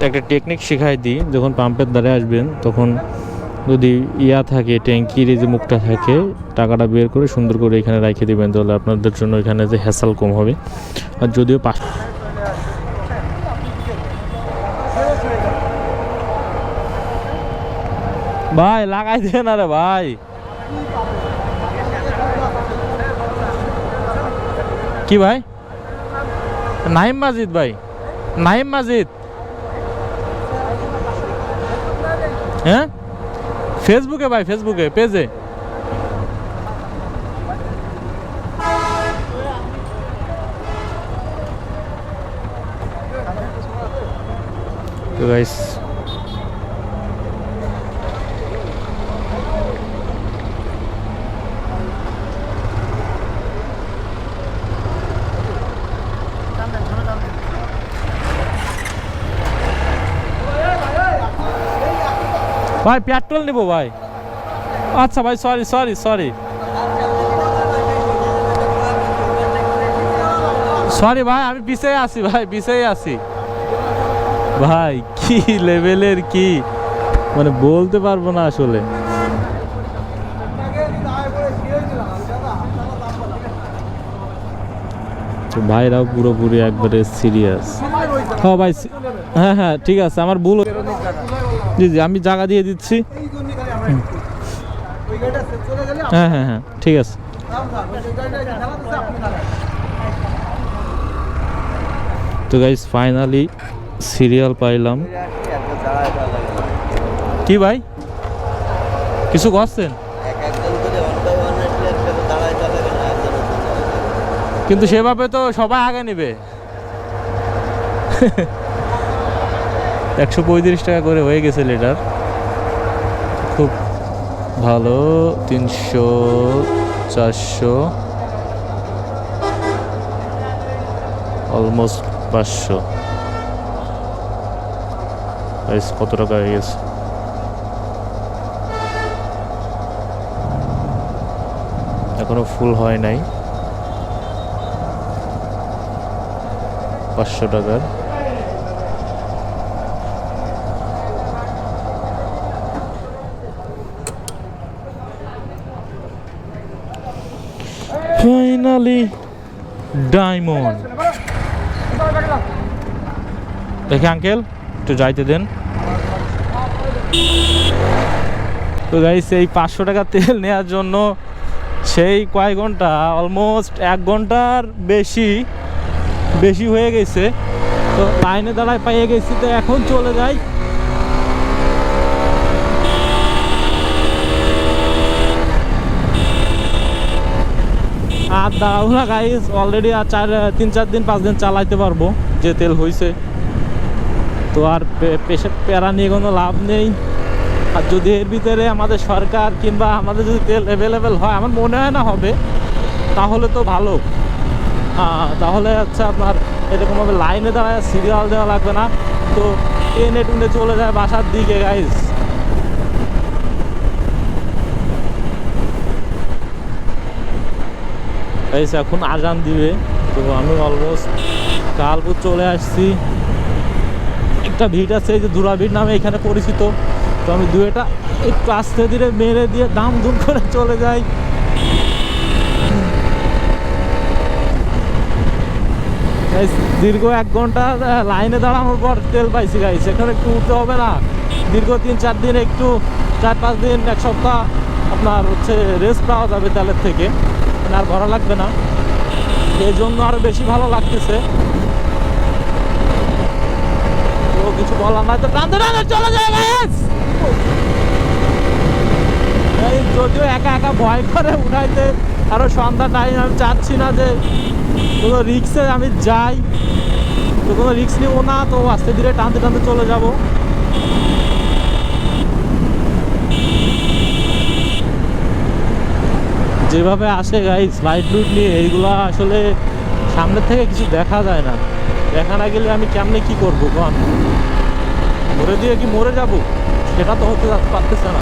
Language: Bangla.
একটা টেকনিক শেখাই দিই, যখন পাম্পের দ্বারে আসবেন তখন যদি থাকে ট্যাঙ্কির এই যে মুখটা থাকে, টাকাটা বের করে সুন্দর করে এখানে রেখে দিবেন, তাহলে আপনাদের জন্য এখানে যে হ্যাসেল কম হবে। আর যদিও ভাই লাগাই দেন, আরে ভাই কি ভাই? নাইম মাজিদ ভাই, নাইম মাজিদ, হ্যাঁ ফেসবুকে ভাই, ফেসবুকে পেজে। তো গাইস ভাই পেট্রোল নিবো ভাই। আচ্ছা ভাই, সরি সরি সরি সরি ভাই, আমি পিছিয়ে আছি ভাই, পিছিয়ে আছি ভাই। কি লেভেলের কি মানে বলতে পারবো না আসলে। তো ভাইরাও পুরোপুরি একবারে সিরিয়াস। হ্যাঁ ভাই, হ্যাঁ হ্যাঁ ঠিক আছে, আমার ভুল। জি জি, আমি জায়গা দিয়ে দিচ্ছি। হ্যাঁ হ্যাঁ হ্যাঁ ঠিক আছে। তো গাইস ফাইনালি সিরিয়াল পাইলাম। কি ভাই কিছু করছেন? কিন্তু সেভাবে তো সবাই আগে নেবে। 135 টাকা করে হয়ে গেছে লিটার, খুব ভালো। 300 400 অলমোস্ট 500। কত টাকা হয়ে গেছে? এখনো ফুল হয় নাই। 500 টাকার ফাইনালি ডায়মন্ড। দেখে আঙ্কেল একটু যাইতে দেন। তো গাইস এই 500 টাকা তেল নেওয়ার জন্য সেই কয়েক ঘন্টা, অলমোস্ট 1 ঘন্টার বেশি হয়ে গেছে। তো লাইনে দাঁড়ায় পাইয়ে গেছি, তো এখন চলে যাই। আর দাঁড়াবো না গাইস, অলরেডি আর 3-4 দিন 5 দিন চালাইতে পারবো যে তেল হয়েছে। তো আর প্যারা নিয়ে কোনো লাভ নেই। আর যদি এর ভিতরে আমাদের সরকার কিংবা আমাদের যদি তেল অ্যাভেলেবেল হয়, আমার মনে হয় না হবে, তাহলে তো ভালো। তাহলে হচ্ছে আপনার এরকমভাবে লাইনে দাঁড়ায় সিরিয়াল দেওয়া লাগবে না। তো ট্রেনে টুনে চলে যায় বাসার দিকে গাইস। এখন আজান দিবে, তো আমি অলমোস্ট কালপুর চলে আসছি। একটা ভিড় আছে, এই যে ধুলা ভিড় নামে এখানে পরিচিত। তো আমি দুয়েটা একটু আস্তে ধীরে মেরে দিয়ে দাম দুম করে চলে যাই। দীর্ঘ 1 ঘন্টা লাইনে দাঁড়ানোর পর তেল পাইছি গাইস। এখানে একটু উঠতে হবে না, দীর্ঘ 3-4 দিন, একটু 4-5 দিন, 1 সপ্তাহ আপনার হচ্ছে রেস্ট পাওয়া যাবে তেলের থেকে, আর ভরা লাগবে না। এই জন্য আরো বেশি ভালো লাগতেছে। তো কিছু বলার নাই, তো টানতে টানতে চলে যায় গাইস। যদিও একা একা ভয় করে উঠাইতে, আরো সন্ধ্যা টাইম, আমি চাচ্ছি না যে কোনো রিক্সে আমি যাই, তো কোনো রিক্স নিব না। তো আস্তে ধীরে টানতে টানতে চলে যাব। যেভাবে আসে গাইস লাইট লুট নিয়ে, এইগুলো আসলে সামনের থেকে কিছু দেখা যায় না। দেখা না গেলে আমি কেমনে কি করবো? মরে দিয়ে কি মরে যাব? সেটা তো হতে পারতেছে না।